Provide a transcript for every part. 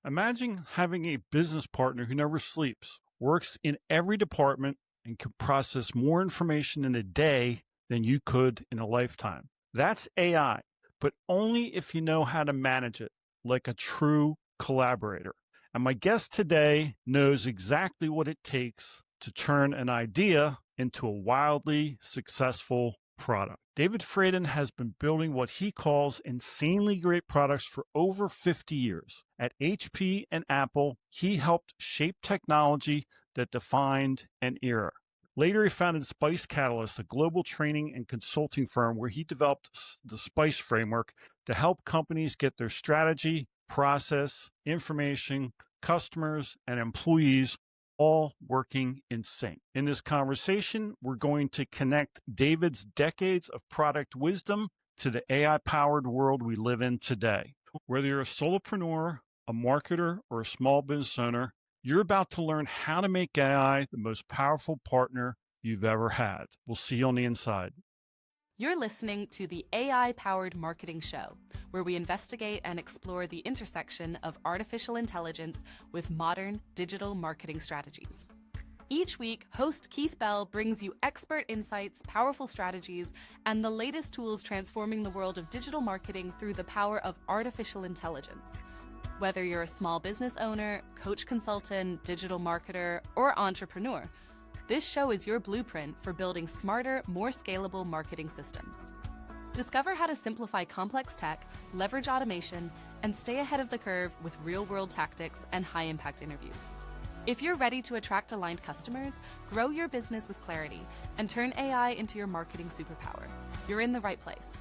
Imagine having a business partner who never sleeps, works in every department, and can process more information in a day than you could in a lifetime. That's AI, but only if you know how to manage it like a true collaborator. And my guest today knows exactly what it takes to turn an idea into a wildly successful product. David Fradin has been building what he calls insanely great products for over 50 years. At HP and Apple, he helped shape technology that defined an era. Later, he founded S.P.I.C.E Catalyst, a global training and consulting firm where he developed the S.P.I.C.E framework to help companies get their strategy, process, information, customers, and employees all working in sync. In this conversation, we're going to connect David's decades of product wisdom to the AI-powered world we live in today. Whether you're a solopreneur, a marketer, or a small business owner, you're about to learn how to make AI the most powerful partner you've ever had. We'll see you on the inside. You're listening to the AI-Powered Marketing Show, where we investigate and explore the intersection of artificial intelligence with modern digital marketing strategies. Each week, host Keith Bell brings you expert insights, powerful strategies, and the latest tools transforming the world of digital marketing through the power of artificial intelligence. Whether you're a small business owner, coach consultant, digital marketer, or entrepreneur, this show is your blueprint for building smarter, more scalable marketing systems. Discover how to simplify complex tech, leverage automation, and stay ahead of the curve with real-world tactics and high-impact interviews. If you're ready to attract aligned customers, grow your business with clarity, and turn AI into your marketing superpower, you're in the right place.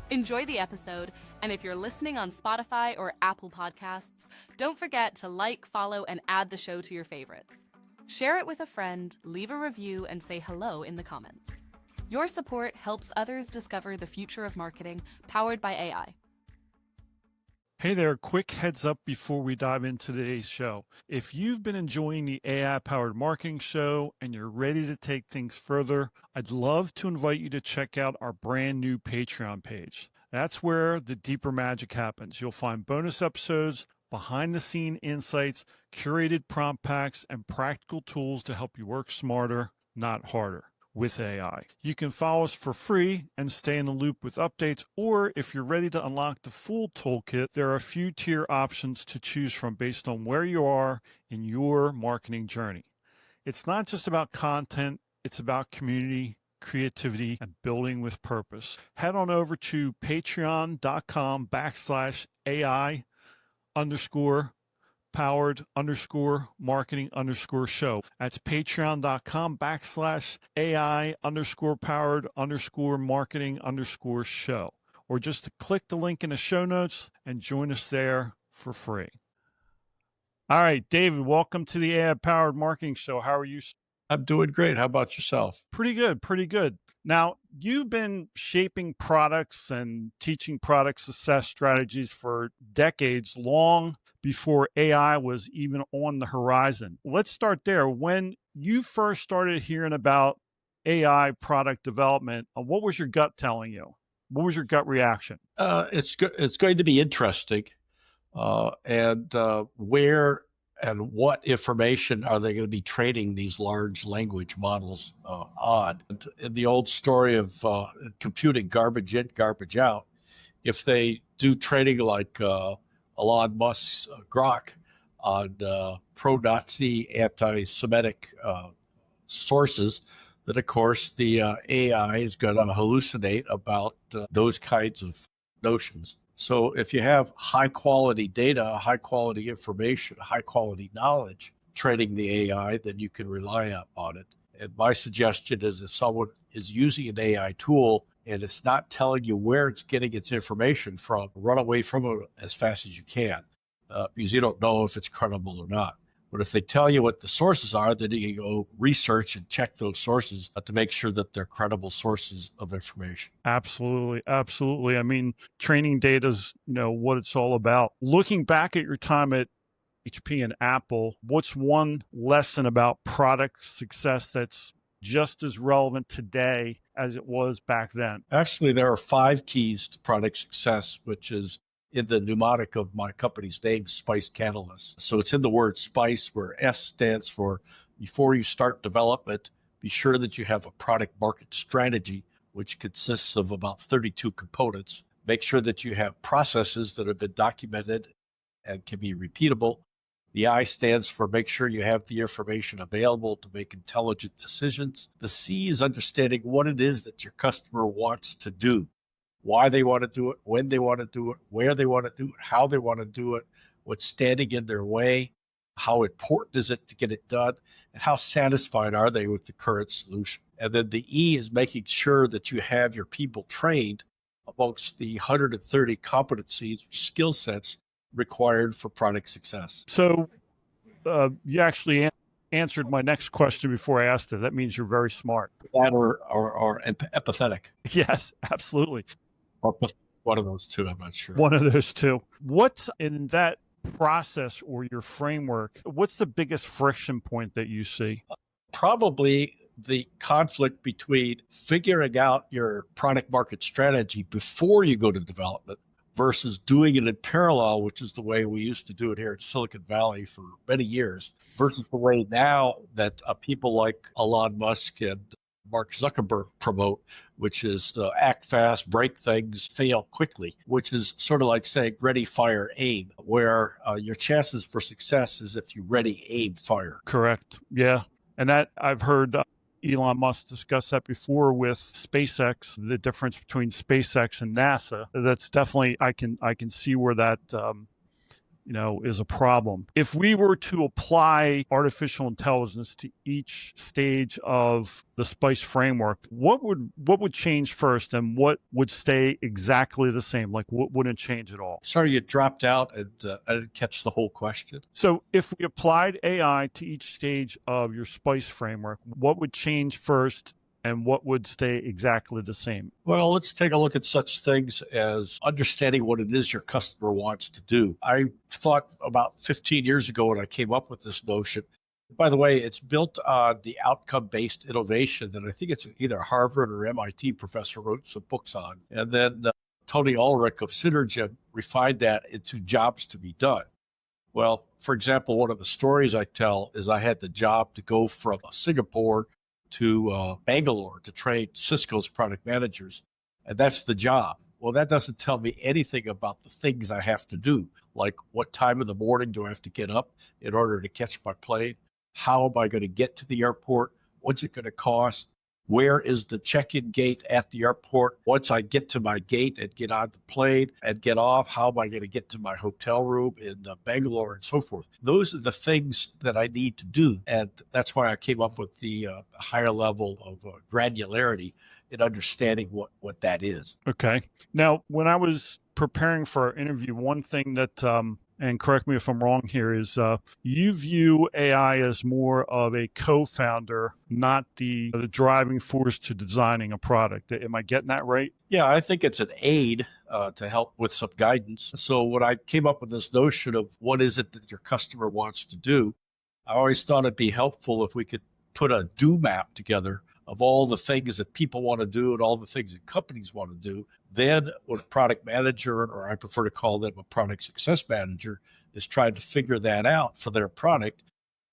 Enjoy the episode, and if you're listening on Spotify or Apple Podcasts, don't forget to like, follow, and add the show to your favorites. Share it with a friend, leave a review, and say hello in the comments. Your support helps others discover the future of marketing, powered by AI. Hey there, quick heads up before we dive into today's show. If you've been enjoying the AI-powered marketing show and you're ready to take things further, I'd love to invite you to check out our brand new Patreon page. That's where the deeper magic happens. You'll find bonus episodes, behind-the-scene insights, curated prompt packs, and practical tools to help you work smarter, not harder, with AI. You can follow us for free and stay in the loop with updates, or if you're ready to unlock the full toolkit, there are a few tier options to choose from based on where you are in your marketing journey. It's not just about content, it's about community, creativity, and building with purpose. Head on over to patreon.com/AI _powered _marketing _show. That's patreon.com/AI _powered _marketing _show. Or just to click the link in the show notes and join us there for free. All right, David, welcome to the AI Powered Marketing Show. How are you? I'm doing great. How about yourself? Pretty good, pretty good. Now, you've been shaping products and teaching product success strategies for decades, long before AI was even on the horizon. Let's start there. When you first started hearing about AI product development, what was your gut telling you? What was your gut reaction? It's going to be interesting. And where and what information are they going to be training these large language models on? And in the old story of computing garbage in, garbage out, if they do training like Elon Musk's Grok on pro-Nazi, anti-Semitic sources, then of course the AI is going to hallucinate about those kinds of notions. So if you have high quality data, high quality information, high quality knowledge training the AI, then you can rely on it. And my suggestion is if someone is using an AI tool and it's not telling you where it's getting its information from, run away from it as fast as you can, because you don't know if it's credible or not. But if they tell you what the sources are, then you can go research and check those sources to make sure that they're credible sources of information. Absolutely. Absolutely. I mean, training data is, what it's all about. Looking back at your time at HP and Apple, what's one lesson about product success that's just as relevant today as it was back then? Actually, there are 5 keys to product success, which is in the mnemonic of my company's name, Spice Catalyst. So it's in the word spice, where S stands for before you start development, be sure that you have a product market strategy, which consists of about 32 components. Make sure that you have processes that have been documented and can be repeatable. The I stands for make sure you have the information available to make intelligent decisions. The C is understanding what it is that your customer wants to do, why they want to do it, when they want to do it, where they want to do it, how they want to do it, what's standing in their way, how important is it to get it done, and how satisfied are they with the current solution. And then the E is making sure that you have your people trained amongst the 130 competencies or skill sets required for product success. So you actually answered my next question before I asked it. That means you're very smart. That or empathetic. Yes, absolutely. Or one of those two, I'm not sure. One of those two. What's in that process or your framework, what's the biggest friction point that you see? Probably the conflict between figuring out your product market strategy before you go to development versus doing it in parallel, which is the way we used to do it here in Silicon Valley for many years, versus the way now that people like Elon Musk and Mark Zuckerberg promote, which is act fast, break things, fail quickly, which is sort of like saying ready, fire, aim, where your chances for success is if you ready, aim, fire. Correct. Yeah. And that I've heard Elon Musk discuss that before with SpaceX, the difference between SpaceX and NASA. That's definitely, I can see where that, is a problem. If we were to apply artificial intelligence to each stage of the SPICE framework, what would change first, and what would stay exactly the same? Like, what wouldn't change at all? Sorry, you dropped out, and I didn't catch the whole question. So if we applied AI to each stage of your SPICE framework, what would change first, and what would stay exactly the same? Well, let's take a look at such things as understanding what it is your customer wants to do. I thought about 15 years ago when I came up with this notion. By the way, it's built on the outcome-based innovation that I think it's either Harvard or MIT professor wrote some books on. And then Tony Ulrich of Synergen refined that into jobs to be done. Well, for example, one of the stories I tell is I had the job to go from Singapore to Bangalore to train Cisco's product managers. And that's the job. Well, that doesn't tell me anything about the things I have to do, like what time of the morning do I have to get up in order to catch my plane? How am I going to get to the airport? What's it going to cost? Where is the check-in gate at the airport? Once I get to my gate and get on the plane and get off, how am I going to get to my hotel room in Bangalore and so forth? Those are the things that I need to do. And that's why I came up with the higher level of granularity in understanding what that is. Okay. Now, when I was preparing for our interview, one thing that, and correct me if I'm wrong here, is you view AI as more of a co-founder, not the driving force to designing a product. Am I getting that right? Yeah, I think it's an aid to help with some guidance. So when I came up with this notion of what is it that your customer wants to do, I always thought it'd be helpful if we could put a do map together of all the things that people want to do and all the things that companies want to do. Then when a product manager, or I prefer to call them a product success manager, is trying to figure that out for their product,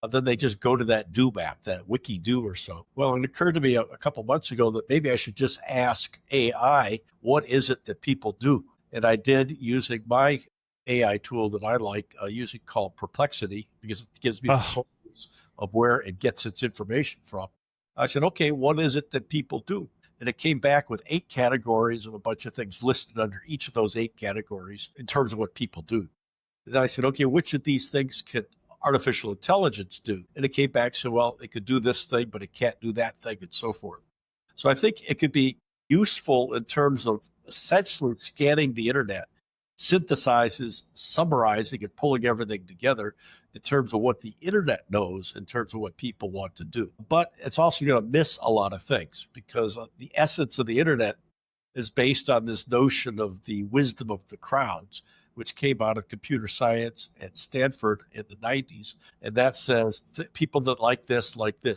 then they just go to that do map, that wiki do or so. Well, it occurred to me a couple months ago that maybe I should just ask AI, what is it that people do? And I did, using my AI tool that I like, using called Perplexity, because it gives me the source of where it gets its information from. I said, okay, what is it that people do? And it came back with 8 categories of a bunch of things listed under each of those 8 categories in terms of what people do. And then I said, okay, which of these things can artificial intelligence do? And it came back, so, well, it could do this thing, but it can't do that thing, and so forth. So I think it could be useful in terms of essentially scanning the internet, synthesizes, summarizing, and pulling everything together in terms of what the internet knows, in terms of what people want to do. But it's also going to miss a lot of things, because the essence of the internet is based on this notion of the wisdom of the crowds, which came out of computer science at Stanford in the 90s. And that says people that like this,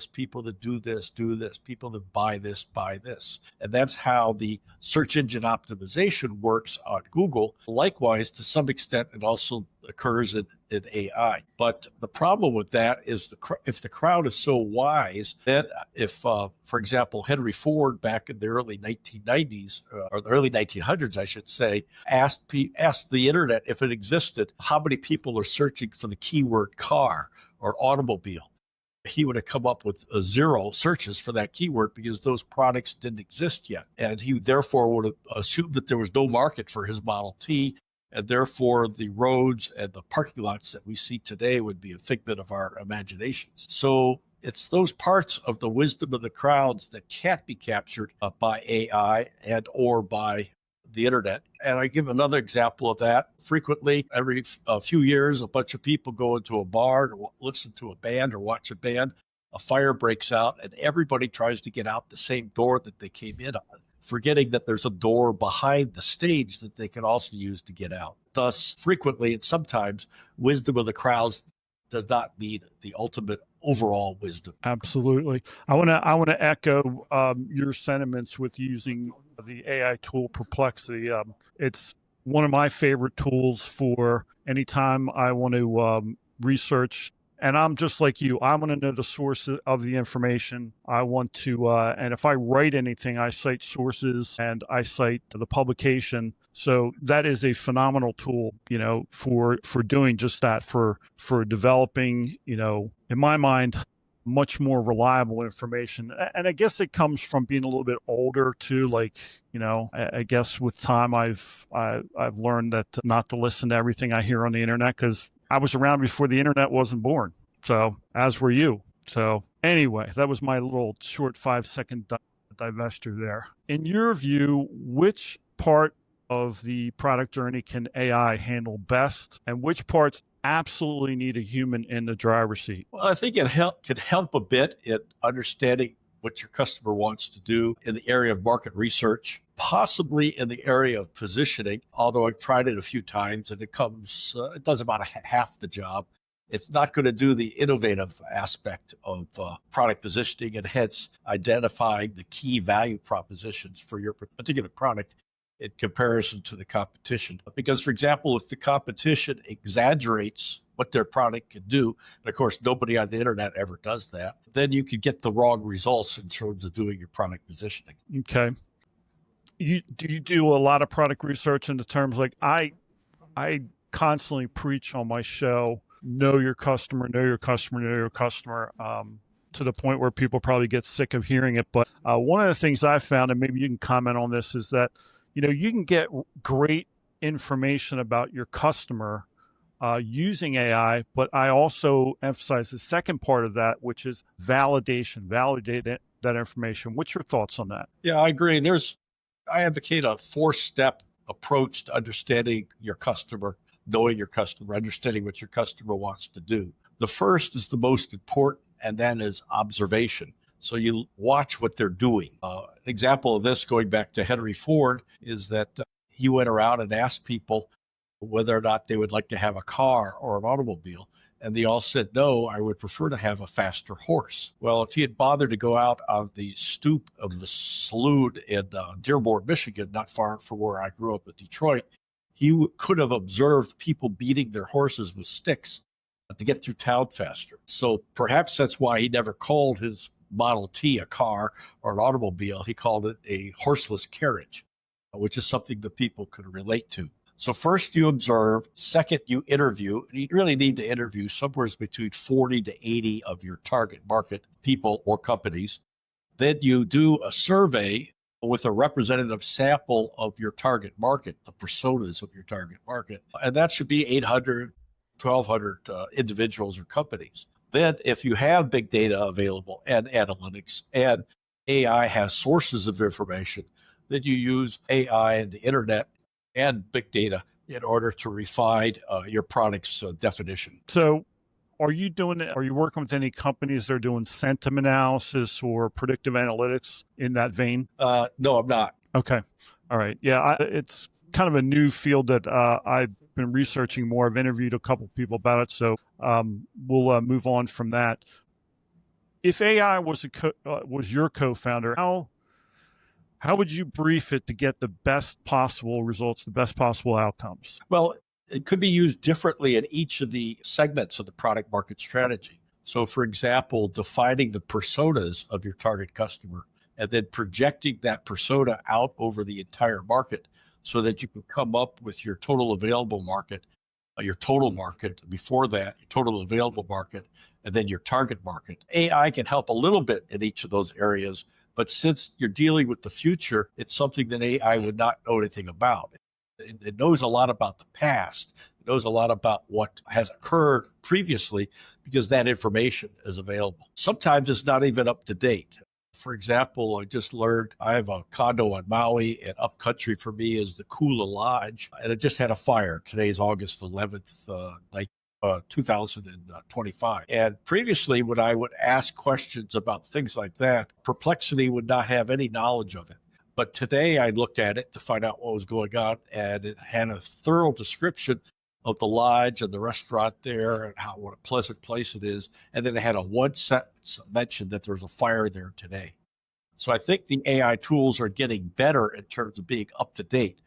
people that do this, people that buy this, buy this. And that's how the search engine optimization works on Google. Likewise, to some extent, it also occurs in AI. But the problem with that is if the crowd is so wise, then if, for example, Henry Ford back in the early 1990s, or the early 1900s, I should say, asked the internet if it existed, how many people are searching for the keyword car or automobile. He would have come up with 0 searches for that keyword because those products didn't exist yet. And he therefore would have assumed that there was no market for his Model T. And therefore, the roads and the parking lots that we see today would be a figment of our imaginations. So it's those parts of the wisdom of the crowds that can't be captured by AI and or by the internet. And I give another example of that. Frequently, every few years, a bunch of people go into a bar to listen to a band or watch a band. A fire breaks out, and everybody tries to get out the same door that they came in on, forgetting that there's a door behind the stage that they can also use to get out. Thus, frequently and sometimes, wisdom of the crowds does not mean the ultimate overall wisdom. Absolutely. I want to echo your sentiments with using the AI tool Perplexity. It's one of my favorite tools for anytime I want to research. And I'm just like you. I want to know the source of the information. I want to, and if I write anything, I cite sources and I cite the publication. So that is a phenomenal tool, for doing just that, for developing, in my mind, much more reliable information. And I guess it comes from being a little bit older too. Like, I guess with time, I've learned that not to listen to everything I hear on the internet, because I was around before the internet wasn't born. So as were you. So anyway, that was my little short 5-second divestiture there. In your view, which part of the product journey can AI handle best, and which parts absolutely need a human in the driver's seat? Well, I think it can help a bit in understanding what your customer wants to do in the area of market research, possibly in the area of positioning, although I've tried it a few times and it does about half the job. It's not going to do the innovative aspect of product positioning and hence identifying the key value propositions for your particular product in comparison to the competition. Because, for example, if the competition exaggerates what their product can do, and of course, nobody on the internet ever does that, then you could get the wrong results in terms of doing your product positioning. Okay. Do you do a lot of product research in the terms like I constantly preach on my show, know your customer, know your customer, know your customer, to the point where people probably get sick of hearing it. But one of the things I've found, and maybe you can comment on this, is that you can get great information about your customer using AI, but I also emphasize the second part of that, which is validate that information. What's your thoughts on that? Yeah, I agree. I advocate a 4-step approach to understanding your customer, knowing your customer, understanding what your customer wants to do. The first is the most important, and then is observation. So you watch what they're doing. An example of this, going back to Henry Ford, is that he went around and asked people whether or not they would like to have a car or an automobile. And they all said, no, I would prefer to have a faster horse. Well, if he had bothered to go out on the stoop of the saloon in Dearborn, Michigan, not far from where I grew up in Detroit, he could have observed people beating their horses with sticks to get through town faster. So perhaps that's why he never called his Model T a car or an automobile. He called it a horseless carriage, which is something that people could relate to. So first you observe, second you interview, and you really need to interview somewhere between 40 to 80 of your target market people or companies. Then you do a survey with a representative sample of your target market, the personas of your target market. And that should be 800, 1,200 individuals or companies. Then if you have big data available and analytics and AI has sources of information, then you use AI and the internet and big data in order to refine your product's definition. So are you working with any companies that are doing sentiment analysis or predictive analytics in that vein? No, I'm not. Okay. All right. Yeah, it's kind of a new field that been researching more. I've interviewed a couple people about it, so we'll move on from that. If AI was was your co-founder, how would you brief it to get the best possible results, the best possible outcomes? Well, it could be used differently in each of the segments of the product market strategy. So, for example, defining the personas of your target customer and then projecting that persona out over the entire market so that you can come up with your total available market, your total market before that, your total available market, and then your target market. AI can help a little bit in each of those areas, but since you're dealing with the future, it's something that AI would not know anything about. It knows a lot about the past. It knows a lot about what has occurred previously because that information is available. Sometimes it's not even up to date. For example, I just learned I have a condo on Maui, and upcountry for me is the Kula Lodge, and it just had a fire. Today is August 11th, 2025. And previously, when I would ask questions about things like that, Perplexity would not have any knowledge of it. But today I looked at it to find out what was going on, and it had a thorough description of the lodge and the restaurant there and what a pleasant place it is. And then it had a one sentence mention that there was a fire there today. So I think the AI tools are getting better in terms of being up to date,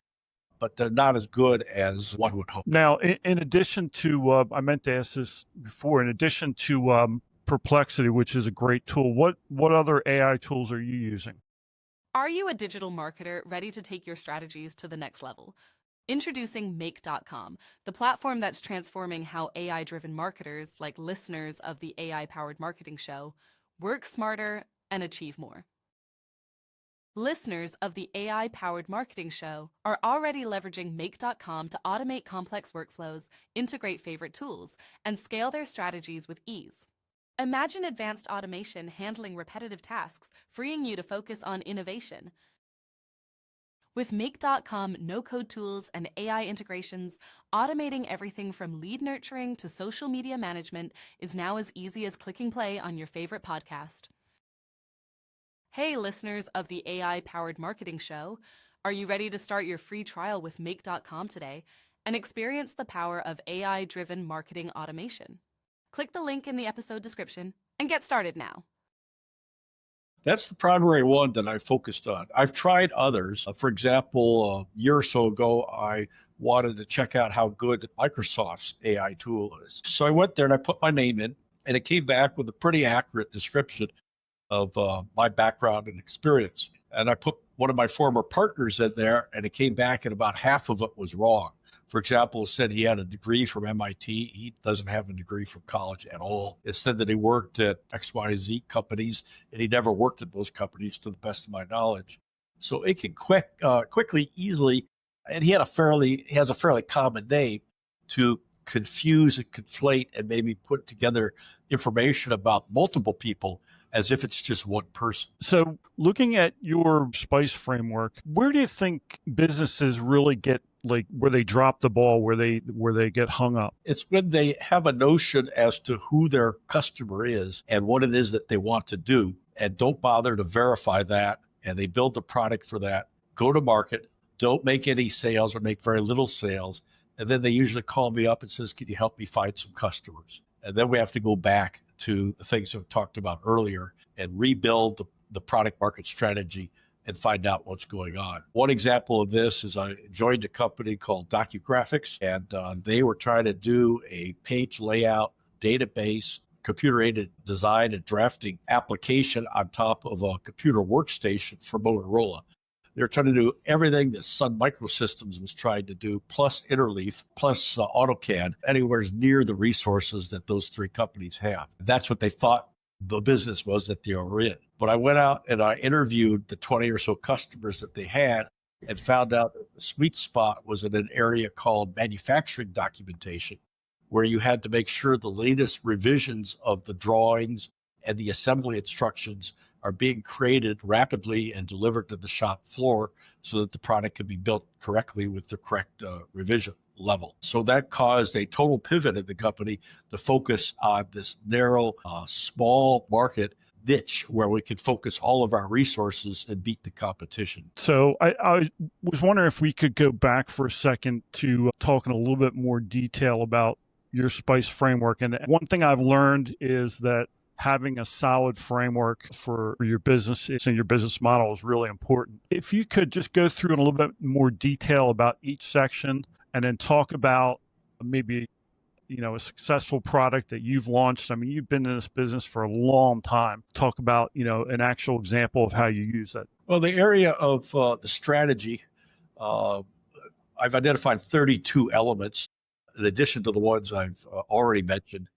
but they're not as good as one would hope. Now, in addition to, I meant to ask this before, in addition to Perplexity, which is a great tool, what other AI tools are you using? Are you a digital marketer ready to take your strategies to the next level? Introducing Make.com, the platform that's transforming how AI-driven marketers, like listeners of the AI-powered marketing show, work smarter and achieve more. Listeners of the AI-powered marketing show are already leveraging Make.com to automate complex workflows, integrate favorite tools, and scale their strategies with ease. Imagine advanced automation handling repetitive tasks, freeing you to focus on innovation. With Make.com no-code tools and AI integrations, automating everything from lead nurturing to social media management is now as easy as clicking play on your favorite podcast. Hey, listeners of the AI-powered marketing show, are you ready to start your free trial with Make.com today and experience the power of AI-driven marketing automation? Click the link in the episode description and get started now. That's the primary one that I focused on. I've tried others. For example, a year or so ago, I wanted to check out how good Microsoft's AI tool is. So I went there and I put my name in, and it came back with a pretty accurate description of my background and experience. And I put one of my former partners in there, and it came back and about half of it was wrong. For example, it said he had a degree from MIT. He doesn't have a degree from college at all. It said that he worked at XYZ companies, and he never worked at those companies to the best of my knowledge. So it can quickly, easily, and he has a fairly common name to confuse and conflate and maybe put together information about multiple people as if it's just one person. So looking at your S.P.I.C.E framework, where do you think businesses really get where they drop the ball, where they get hung up? It's when they have a notion as to who their customer is and what it is that they want to do and don't bother to verify that, and they build the product for that, go to market, don't make any sales or make very little sales, and then they usually call me up and says, can you help me find some customers? And then we have to go back to the things we've talked about earlier and rebuild the product market strategy and find out what's going on. One example of this is I joined a company called DocuGraphics, and they were trying to do a page layout database, computer-aided design and drafting application on top of a computer workstation for Motorola. They were trying to do everything that Sun Microsystems was trying to do, plus Interleaf, plus AutoCAD, anywhere near the resources that those three companies have. That's what they thought the business was that they were in. But I went out and I interviewed the 20 or so customers that they had and found out that the sweet spot was in an area called manufacturing documentation, where you had to make sure the latest revisions of the drawings and the assembly instructions are being created rapidly and delivered to the shop floor so that the product could be built correctly with the correct revision level. So that caused a total pivot in the company to focus on this narrow, small market, niche where we could focus all of our resources and beat the competition. So I was wondering if we could go back for a second to talk in a little bit more detail about your SPICE framework. And one thing I've learned is that having a solid framework for your business and your business model is really important. If you could just go through in a little bit more detail about each section and then talk about maybe a successful product that you've launched. I mean, you've been in this business for a long time. Talk about, an actual example of how you use it. Well, the area of the strategy, I've identified 32 elements in addition to the ones I've already mentioned.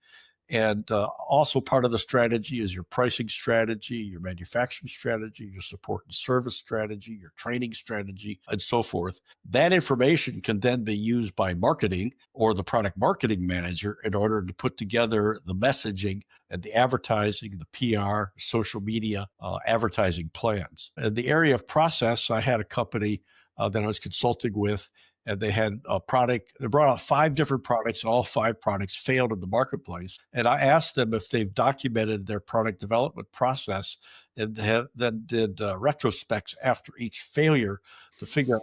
And also part of the strategy is your pricing strategy, your manufacturing strategy, your support and service strategy, your training strategy, and so forth. That information can then be used by marketing or the product marketing manager in order to put together the messaging and the advertising, the PR, social media, advertising plans. In the area of process, I had a company that I was consulting with, and they had a product. They brought out 5 different products, and all 5 products failed in the marketplace. And I asked them if they've documented their product development process and then did retrospects after each failure to figure out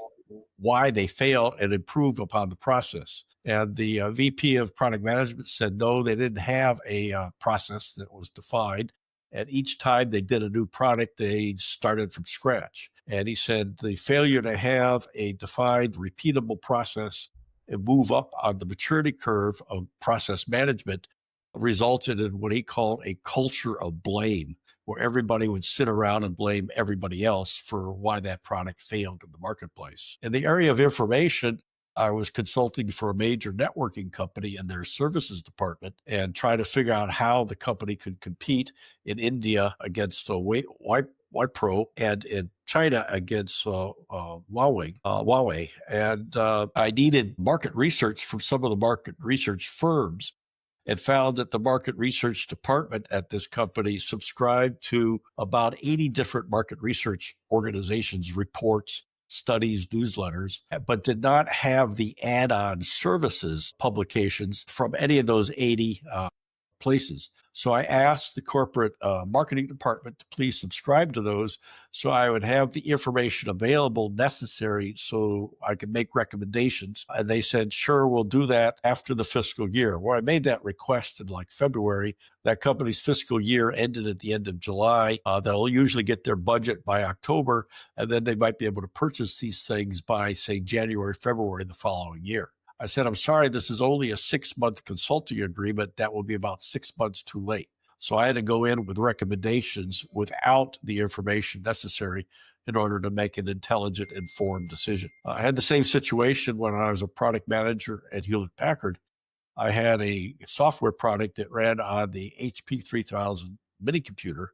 why they failed and improve upon the process. And the VP of product management said, no, they didn't have a process that was defined. And each time they did a new product, they started from scratch. And he said the failure to have a defined, repeatable process and move up on the maturity curve of process management resulted in what he called a culture of blame, where everybody would sit around and blame everybody else for why that product failed in the marketplace. In the area of information, I was consulting for a major networking company in their services department and trying to figure out how the company could compete in India against Wipro and in China against Huawei. And I needed market research from some of the market research firms and found that the market research department at this company subscribed to about 80 different market research organizations, reports, studies, newsletters, but did not have the add-on services publications from any of those 80 places. So I asked the corporate marketing department to please subscribe to those so I would have the information available necessary so I could make recommendations. And they said, sure, we'll do that after the fiscal year. Well, I made that request in like February. That company's fiscal year ended at the end of July. They'll usually get their budget by October, and then they might be able to purchase these things by, say, January, February the following year. I said, I'm sorry, this is only a 6-month consulting agreement. That will be about 6 months too late. So I had to go in with recommendations without the information necessary in order to make an intelligent, informed decision. I had the same situation when I was a product manager at Hewlett Packard. I had a software product that ran on the HP 3000 mini computer.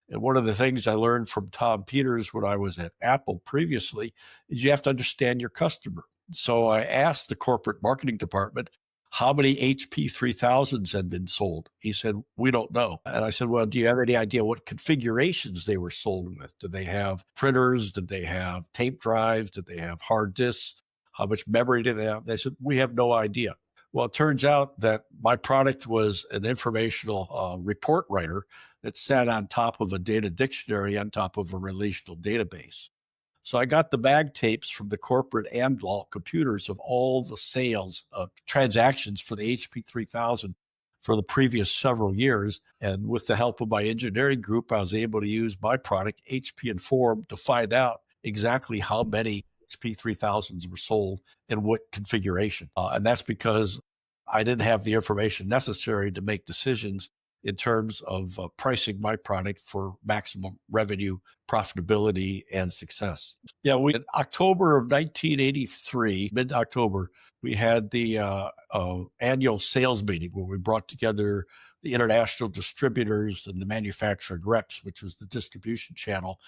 And one of the things I learned from Tom Peters when I was at Apple previously is you have to understand your customer. So I asked the corporate marketing department how many HP 3000s had been sold. He said, we don't know. And I said, well, do you have any idea what configurations they were sold with? Did they have printers? Did they have tape drives? Did they have hard disks? How much memory did they have? They said, we have no idea. Well, it turns out that my product was an informational report writer that sat on top of a data dictionary on top of a relational database. So I got the bag tapes from the corporate Amdahl computers of all the sales of transactions for the HP 3000 for the previous several years. And with the help of my engineering group, I was able to use my product, HP Inform, to find out exactly how many HP 3000s were sold and what configuration. And that's because I didn't have the information necessary to make decisions in terms of pricing my product for maximum revenue, profitability, and success. Yeah, in October of 1983, mid-October, we had the annual sales meeting where we brought together the international distributors and the manufacturing reps, which was the distribution channel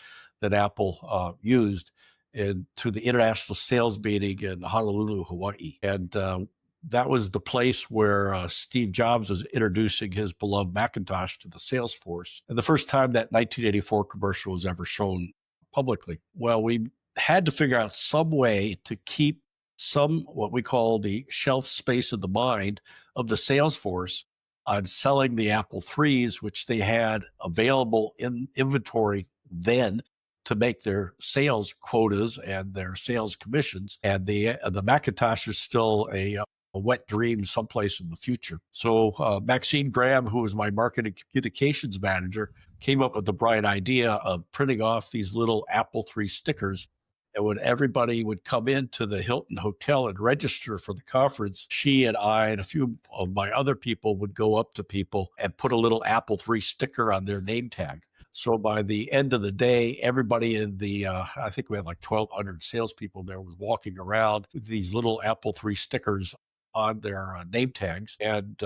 that Apple used, to the international sales meeting in Honolulu, Hawaii. And that was the place where Steve Jobs was introducing his beloved Macintosh to the sales force. And the first time that 1984 commercial was ever shown publicly. Well, we had to figure out some way to keep some, what we call the shelf space of the mind of the sales force on selling the Apple IIIs, which they had available in inventory then to make their sales quotas and their sales commissions. And the Macintosh is still a wet dream someplace in the future. So Maxine Graham, who was my marketing communications manager, came up with the bright idea of printing off these little Apple III stickers. And when everybody would come into the Hilton Hotel and register for the conference, she and I and a few of my other people would go up to people and put a little Apple III sticker on their name tag. So by the end of the day, everybody in the, I think we had like 1,200 salespeople there, was walking around with these little Apple III stickers on their name tags. And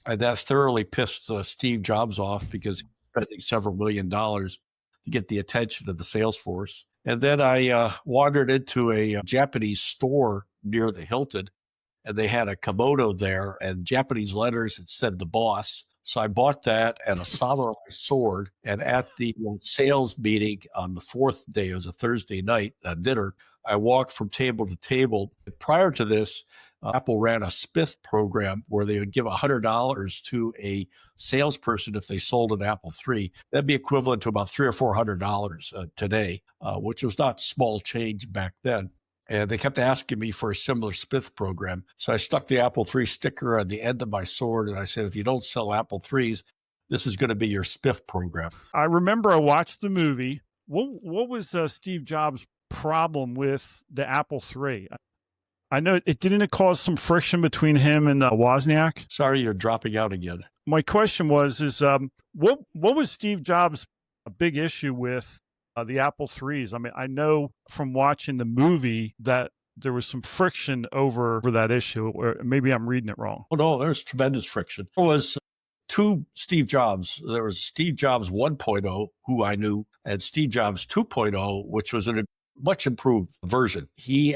that thoroughly pissed Steve Jobs off because he was spending several $1,000,000 to get the attention of the sales force. And then I wandered into a Japanese store near the Hilton, and they had a kimono there and Japanese letters that said "the boss." So I bought that and a samurai sword. And at the sales meeting on the fourth day, it was a Thursday night dinner, I walked from table to table. Prior to this, Apple ran a S.P.I.C.E program where they would give $100 to a salesperson if they sold an Apple III. That'd be equivalent to about $300 or $400 today, which was not small change back then. And they kept asking me for a similar S.P.I.C.E program. So I stuck the Apple III sticker on the end of my sword, and I said, if you don't sell Apple IIIs, this is going to be your S.P.I.C.E program. I remember I watched the movie. What was Steve Jobs' problem with the Apple III? I know it cause some friction between him and Wozniak. Sorry, you're dropping out again. My question was, what was Steve Jobs' big issue with the Apple IIIs? I mean, I know from watching the movie that there was some friction over that issue, or maybe I'm reading it wrong. Oh, no, there's tremendous friction. There was two Steve Jobs. There was Steve Jobs 1.0, who I knew, and Steve Jobs 2.0, which was a much improved version.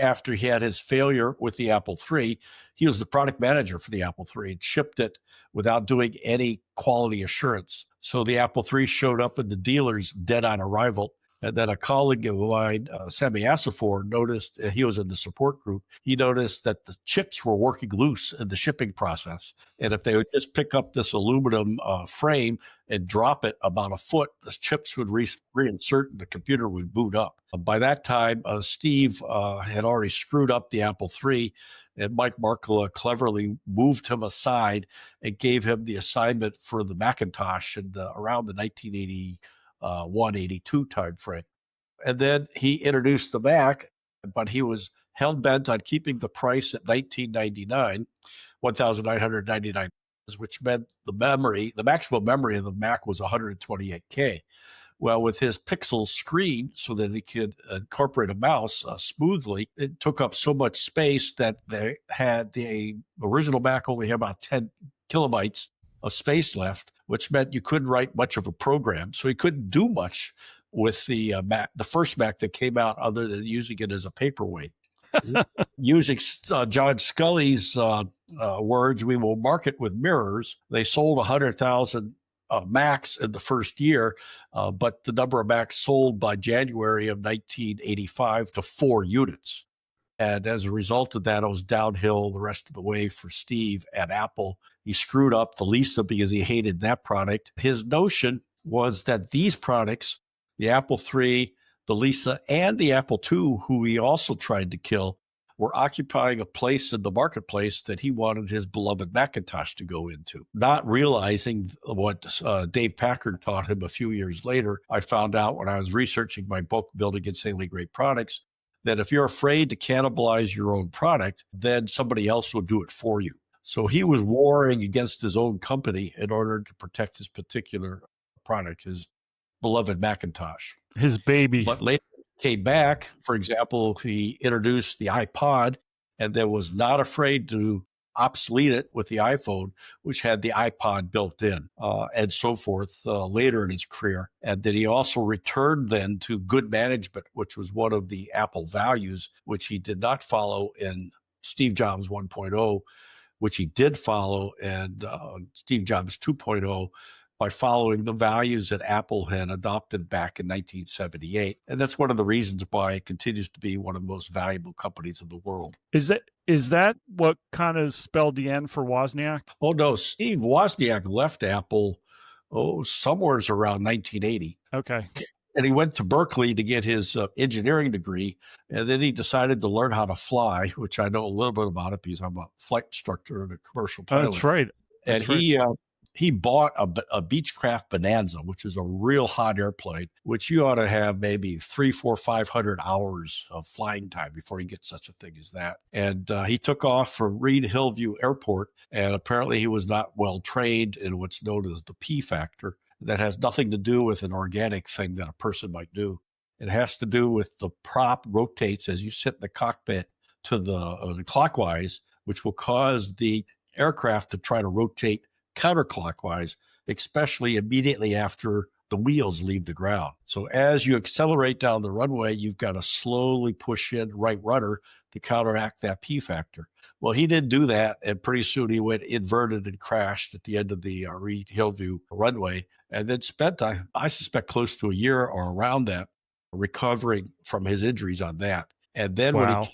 After he had his failure with the Apple III, he was the product manager for the Apple III and shipped it without doing any quality assurance. So the Apple III showed up in the dealers dead on arrival. And then a colleague of mine, Sami Asafor, noticed, he was in the support group, he noticed that the chips were working loose in the shipping process. And if they would just pick up this aluminum frame and drop it about a foot, the chips would reinsert and the computer would boot up. By that time, Steve had already screwed up the Apple III, and Mike Markkula cleverly moved him aside and gave him the assignment for the Macintosh around the 1981, 82 timeframe. And then he introduced the Mac, but he was hell-bent on keeping the price at $1,999, $1,999, which meant the maximum memory of the Mac was 128K. Well, with his pixel screen, so that he could incorporate a mouse smoothly, it took up so much space that they had the original Mac only had about 10 kilobytes of space left, which meant you couldn't write much of a program. So he couldn't do much with the Mac, the first Mac that came out, other than using it as a paperweight. Using John Scully's words, we will market with mirrors. They sold 100,000 Macs in the first year, but the number of Macs sold by January of 1985 to 4 units. And as a result of that, it was downhill the rest of the way for Steve at Apple. He screwed up the Lisa because he hated that product. His notion was that these products, the Apple III, the Lisa, and the Apple II, who he also tried to kill, were occupying a place in the marketplace that he wanted his beloved Macintosh to go into. Not realizing what Dave Packard taught him a few years later, I found out when I was researching my book, Building Insanely Great Products, that if you're afraid to cannibalize your own product, then somebody else will do it for you. So he was warring against his own company in order to protect his particular product, his beloved Macintosh. His baby. But later came back, for example, he introduced the iPod and then was not afraid to obsolete it with the iPhone, which had the iPod built in, and so forth later in his career. And then he also returned then to good management, which was one of the Apple values, which he did not follow in Steve Jobs 1.0, which he did follow in Steve Jobs 2.0, by following the values that Apple had adopted back in 1978. And that's one of the reasons why it continues to be one of the most valuable companies in the world. Is Is that what kind of spelled the end for Wozniak? Oh, no, Steve Wozniak left Apple, somewhere around 1980. Okay. And he went to Berkeley to get his engineering degree. And then he decided to learn how to fly, which I know a little bit about it because I'm a flight instructor and a commercial Oh, that's pilot. right. And That's right. he bought a Beechcraft Bonanza, which is a real hot airplane, which you ought to have maybe 3, 4, 500 hours of flying time before you get such a thing as that. And he took off from Reed Hillview Airport, and apparently he was not well trained in what's known as the P factor. That has nothing to do with an organic thing that a person might do. It has to do with the prop rotates as you sit in the cockpit to the clockwise, which will cause the aircraft to try to rotate counterclockwise, especially immediately after the wheels leave the ground. So as you accelerate down the runway, you've got to slowly push in right rudder to counteract that P factor. Well, he didn't do that, and pretty soon he went inverted and crashed at the end of the Reed Hillview runway, and then spent, I suspect, close to a year or around that recovering from his injuries on that. And then Wow.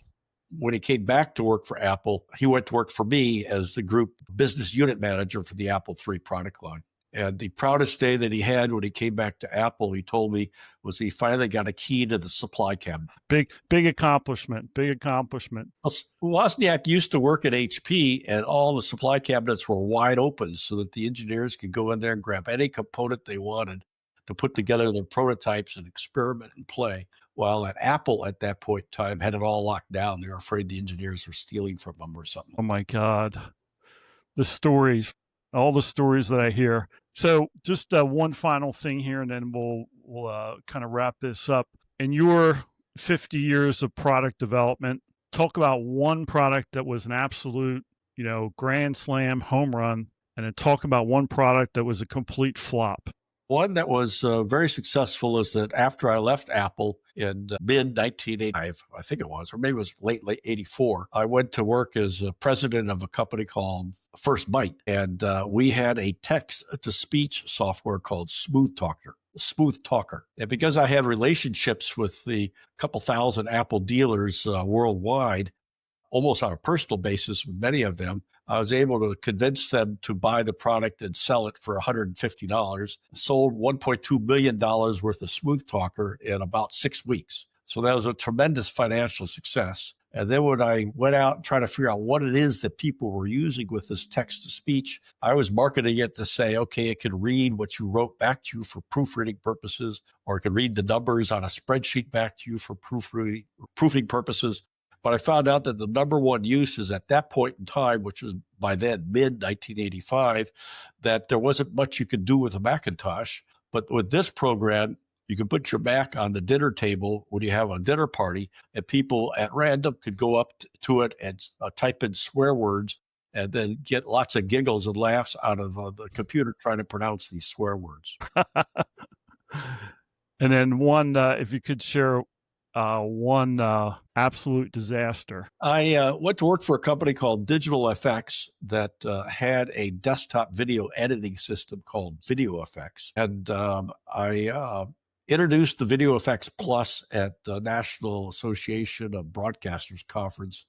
when he came back to work for Apple, he went to work for me as the group business unit manager for the Apple III product line. And the proudest day that he had when he came back to Apple, he told me, was he finally got a key to the supply cabinet. Big accomplishment. Big accomplishment. Wozniak used to work at HP, and all the supply cabinets were wide open so that the engineers could go in there and grab any component they wanted to put together their prototypes and experiment and play. While at Apple at that point in time had it all locked down. They were afraid the engineers were stealing from them or something. Oh my God. The stories, all the stories that I hear. So just one final thing here, and then we'll kind of wrap this up. In your 50 years of product development, talk about one product that was an absolute, grand slam home run, and then talk about one product that was a complete flop. One that was very successful is that after I left Apple in mid 1985, I think it was, or maybe it was late 84, I went to work as a president of a company called S.P.I.C.E. And we had a text to speech software called Smooth Talker. And because I had relationships with the couple thousand Apple dealers worldwide, almost on a personal basis with many of them, I was able to convince them to buy the product and sell it for $150. Sold $1.2 million worth of Smooth Talker in about 6 weeks. So that was a tremendous financial success. And then when I went out and tried to figure out what it is that people were using with this text to speech, I was marketing it to say, okay, it could read what you wrote back to you for proofreading purposes, or it could read the numbers on a spreadsheet back to you for proofing purposes. But I found out that the number one use is at that point in time, which was by then mid 1985, that there wasn't much you could do with a Macintosh. But with this program, you could put your Mac on the dinner table when you have a dinner party, and people at random could go up to it and type in swear words and then get lots of giggles and laughs out of the computer trying to pronounce these swear words. And then one, if you could share one absolute disaster. I went to work for a company called Digital FX that had a desktop video editing system called Video FX. And I introduced the Video FX Plus at the National Association of Broadcasters Conference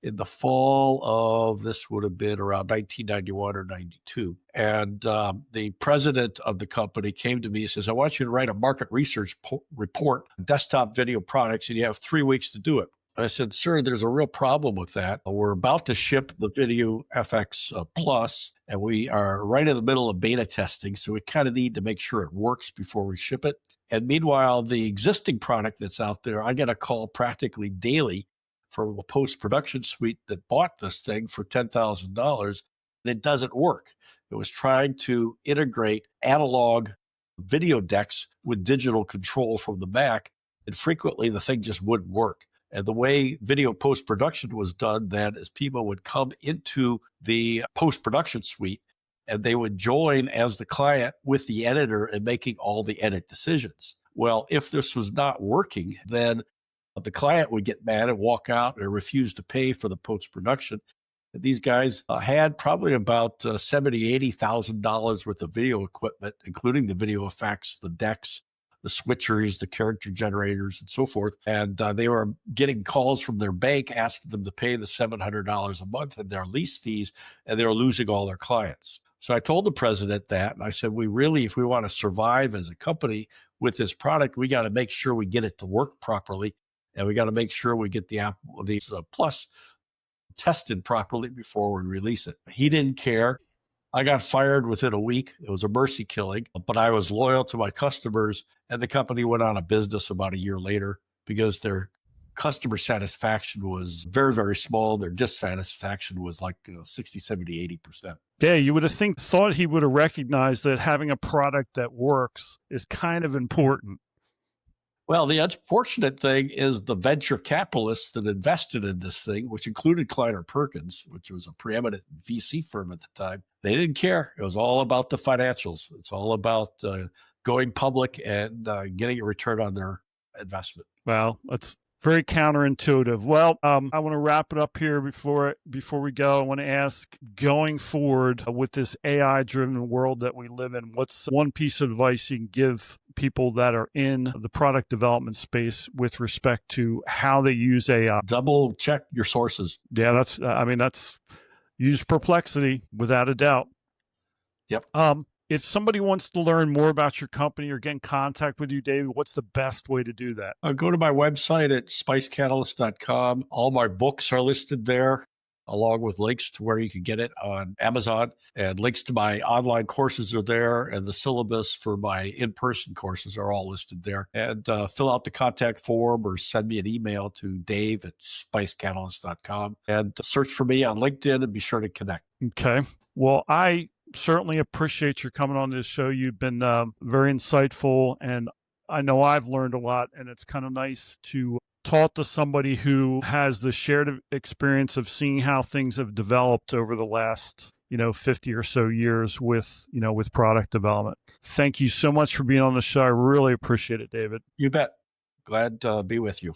in the fall of, this would have been around 1991 or 92. And the president of the company came to me and says, I want you to write a market research report, desktop video products, and you have 3 weeks to do it. I said, sir, there's a real problem with that. We're about to ship the Video FX Plus, and we are right in the middle of beta testing. So we kind of need to make sure it works before we ship it. And meanwhile, the existing product that's out there, I get a call practically daily from a post-production suite that bought this thing for $10,000. It doesn't work. It was trying to integrate analog video decks with digital control from the Mac, and frequently the thing just wouldn't work. And the way video post-production was done then is people would come into the post-production suite and they would join as the client with the editor and making all the edit decisions. Well, if this was not working, then the client would get mad and walk out or refuse to pay for the post-production. These guys had probably about $70,000, $80,000 worth of video equipment, including the video effects, the decks, the switchers, the character generators, and so forth. And they were getting calls from their bank asking them to pay the $700 a month in their lease fees, and they were losing all their clients. So I told the president that, and I said, if we want to survive as a company with this product, we got to make sure we get it to work properly, and we got to make sure we get the Plus tested properly before we release it. He didn't care. I got fired within a week. It was a mercy killing, but I was loyal to my customers, and the company went out of business about a year later because their customer satisfaction was very, very small. Their dissatisfaction was like 60, 70, 80%. Yeah, you would have thought he would have recognized that having a product that works is kind of important. Well, the unfortunate thing is the venture capitalists that invested in this thing, which included Kleiner Perkins, which was a preeminent VC firm at the time, they didn't care. It was all about the financials. It's all about going public and getting a return on their investment. Well, that's very counterintuitive. Well, I want to wrap it up here before we go. I want to ask, going forward with this AI-driven world that we live in, what's one piece of advice you can give people that are in the product development space with respect to how they use AI? Double check your sources. Yeah, that's use Perplexity without a doubt. Yep. If somebody wants to learn more about your company or get in contact with you, David, what's the best way to do that? Go to my website at spicecatalyst.com. All my books are listed there, along with links to where you can get it on Amazon, and links to my online courses are there, and the syllabus for my in-person courses are all listed there. And fill out the contact form or send me an email to dave@spicecatalyst.com, and search for me on LinkedIn and be sure to connect. Okay. Well, I certainly appreciate your coming on this show. You've been very insightful, and I know I've learned a lot, and it's kind of nice to talk to somebody who has the shared experience of seeing how things have developed over the last 50 or so years with product development. Thank you so much for being on the show. I really appreciate it, David. You bet. Glad to be with you.